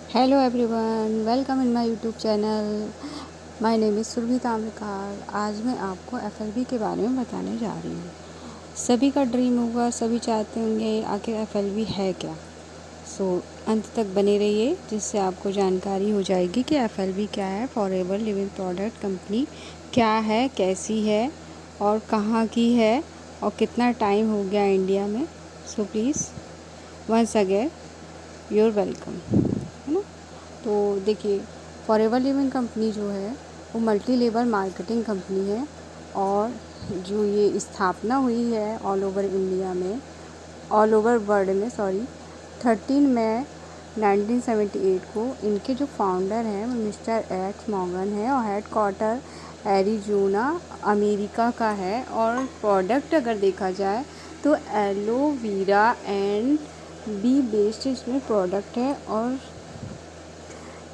Hello everyone, welcome in my YouTube channel. My name is Surabhi Tamrakar. आज मैं आपको एफएलबी के बारे में बताने जा रही हूँ। सभी का ड्रीम होगा, सभी चाहते होंगे आखिर एफएलबी है क्या। अंत तक बने रहिए, जिससे आपको जानकारी हो जाएगी कि एफएलबी क्या है, फॉरएवर लिविंग प्रोडक्ट कंपनी क्या है, कैसी है और कहाँ की है और कितना टाइम हो गया इंडिया में। Please once again your welcome, है ना। तो देखिए, फॉरएवर लिविंग कंपनी जो है वो मल्टी लेवल मार्केटिंग कंपनी है और जो ये स्थापना हुई है ऑल ओवर इंडिया में, ऑल ओवर वर्ल्ड में 13 मई 1978 को। इनके जो फाउंडर हैं वो मिस्टर एक्स मॉर्गन है और हेड क्वार्टर एरिजोना अमेरिका का है। और प्रोडक्ट अगर देखा जाए तो एलोवेरा एंड बी बेस्ड इसमें प्रोडक्ट है। और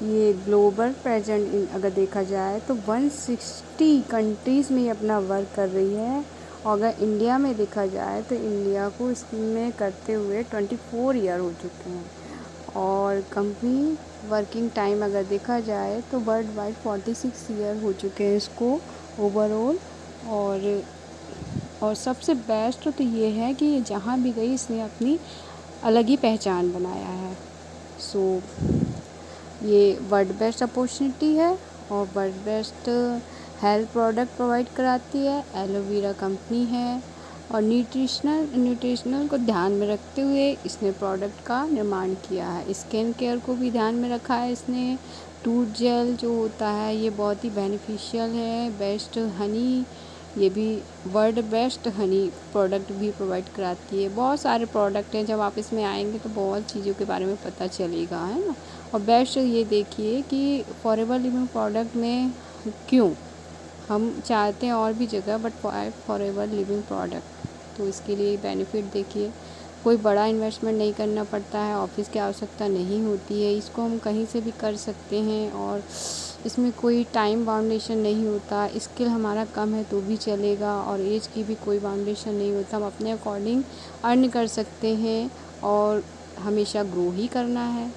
ये ग्लोबल प्रेजेंट अगर देखा जाए तो 160 कंट्रीज़ में अपना वर्क कर रही है। और अगर इंडिया में देखा जाए तो इंडिया को इसमें करते हुए 24 ईयर हो चुके हैं। और कंपनी वर्किंग टाइम अगर देखा जाए तो वर्ल्ड वाइड 46 ईयर हो चुके हैं इसको ओवरऑल। और सबसे बेस्ट तो ये है कि ये जहाँ भी गई इसने अपनी अलग ही पहचान बनाया है। ये वर्ल्ड बेस्ट अपॉर्चुनिटी है और world best health product provide कराती है। एलोवेरा कंपनी है और न्यूट्रिशनल को ध्यान में रखते हुए इसने प्रोडक्ट का निर्माण किया है। स्किन केयर को भी ध्यान में रखा है इसने। टूथ जेल जो होता है ये बहुत ही बेनिफिशियल है। बेस्ट हनी, ये भी वर्ल्ड बेस्ट हनी प्रोडक्ट भी प्रोवाइड कराती है। बहुत सारे प्रोडक्ट हैं, जब आप इसमें आएंगे तो बहुत चीज़ों के बारे में पता चलेगा, है ना। और बेस्ट ये देखिए कि फॉरएवर लिविंग प्रोडक्ट में क्यों हम चाहते हैं और भी जगह, बट फॉरएवर लिविंग प्रोडक्ट, तो इसके लिए बेनिफिट देखिए। कोई बड़ा इन्वेस्टमेंट नहीं करना पड़ता है, ऑफिस की आवश्यकता नहीं होती है, इसको हम कहीं से भी कर सकते हैं। और इसमें कोई टाइम बाउंडेशन नहीं होता। स्किल हमारा कम है तो भी चलेगा और एज की भी कोई बाउंडेशन नहीं होता। हम अपने अकॉर्डिंग अर्न कर सकते हैं और हमेशा ग्रो ही करना है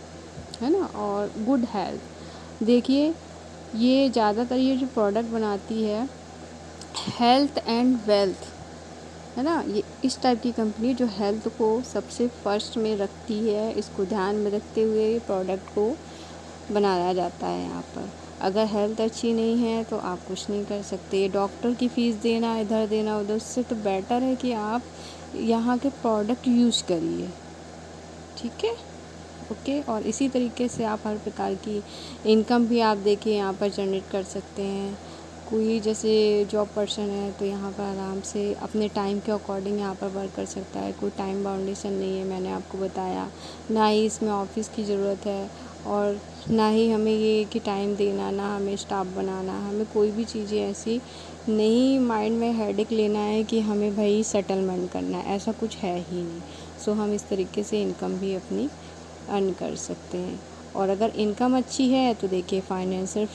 ना। और गुड हेल्थ देखिए, ये ज़्यादातर ये जो प्रोडक्ट बनाती है हेल्थ एंड वेल्थ, है ना। ये इस टाइप की कंपनी जो हेल्थ को सबसे फर्स्ट में रखती है, इसको ध्यान में रखते हुए प्रोडक्ट को बनाया जाता है यहाँ पर। अगर हेल्थ अच्छी नहीं है तो आप कुछ नहीं कर सकते। डॉक्टर की फ़ीस देना, इधर देना उधर, उससे तो बेटर है कि आप यहाँ के प्रोडक्ट यूज़ करिए, ठीक है। ओके। और इसी तरीके से आप हर प्रकार की इनकम भी आप देखिए यहाँ पर जनरेट कर सकते हैं। कोई जैसे जॉब पर्सन है तो यहाँ पर आराम से अपने टाइम के अकॉर्डिंग यहाँ पर वर्क कर सकता है। कोई टाइम बाउंडेशन नहीं है, मैंने आपको बताया। ना ही इसमें ऑफिस की ज़रूरत है और ना ही हमें ये कि टाइम देना, ना हमें स्टाफ बनाना, हमें कोई भी चीज़ें ऐसी नहीं माइंड में हेडेक लेना है कि हमें भाई सेटलमेंट करना है, ऐसा कुछ है ही नहीं। हम इस तरीके से इनकम भी अपनी अर्न कर सकते हैं। और अगर इनकम अच्छी है तो देखिए फाइनेंशियल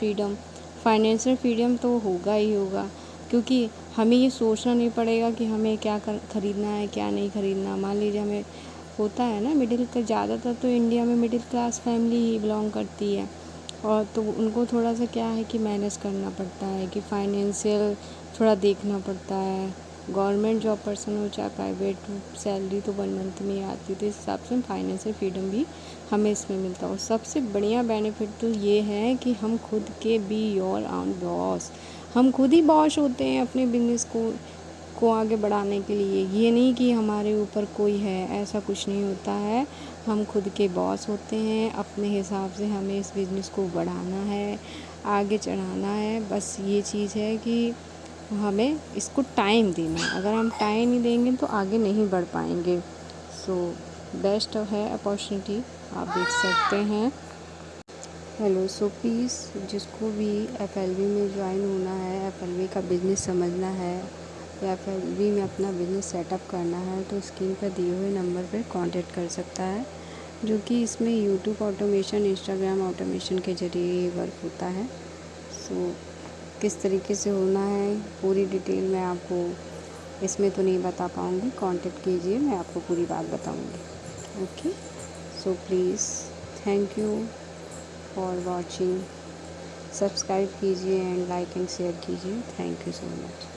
फ्रीडम तो होगा ही होगा, क्योंकि हमें ये सोचना नहीं पड़ेगा कि हमें क्या ख़रीदना है क्या नहीं ख़रीदना। मान लीजिए हमें होता है ना मिडिल क्लास, ज़्यादातर तो इंडिया में मिडिल क्लास फैमिली ही बिलोंग करती है। और तो उनको थोड़ा सा क्या है कि मैनेज करना पड़ता है, कि फाइनेंशियल थोड़ा देखना पड़ता है। गवर्नमेंट जॉब पर्सन हो चाहे प्राइवेट, सैलरी तो 1 मंथ में ही आती है, तो इस हिसाब से फाइनेंशियल फ्रीडम भी हमें इसमें मिलता है। और सबसे बढ़िया बेनिफिट तो ये है कि हम खुद के बी योर ओन बॉस, हम खुद ही बॉस होते हैं अपने बिजनेस को आगे बढ़ाने के लिए। ये नहीं कि हमारे ऊपर कोई है, ऐसा कुछ नहीं होता है। हम खुद के बॉस होते हैं, अपने हिसाब से हमें इस बिज़नेस को बढ़ाना है, आगे चढ़ाना है। बस ये चीज़ है कि हमें इसको टाइम देना है। अगर हम टाइम नहीं देंगे तो आगे नहीं बढ़ पाएंगे। बेस्ट है अपॉर्चुनिटी, आप देख सकते हैं। हेलो, प्लीज़ जिसको भी एफएलवी में ज्वाइन होना है, एफएलवी का बिज़नेस समझना है या एफएलवी में अपना बिज़नेस सेटअप करना है, तो स्क्रीन पर दिए हुए नंबर पर कांटेक्ट कर सकता है। जो कि इसमें यूट्यूब ऑटोमेशन, इंस्टाग्राम ऑटोमेशन के ज़रिए वर्क होता है। किस तरीके से होना है पूरी डिटेल मैं आपको इसमें तो नहीं बता पाऊँगी, कांटेक्ट कीजिए, मैं आपको पूरी बात बताऊँगी। Okay. Please, thank you. For watching. Subscribe कीजिए एंड लाइक एंड शेयर कीजिए। Thank you so much.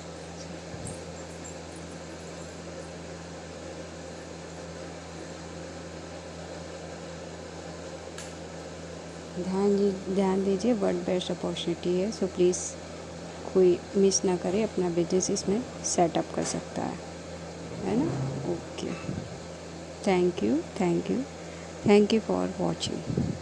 ध्यान दीजिए, वर्ल्ड बेस्ट अपॉर्चुनिटी है, सो प्लीज़ कोई मिस ना करे, अपना बिजनेस इसमें सेटअप कर सकता है ना। Okay, thank you for watching.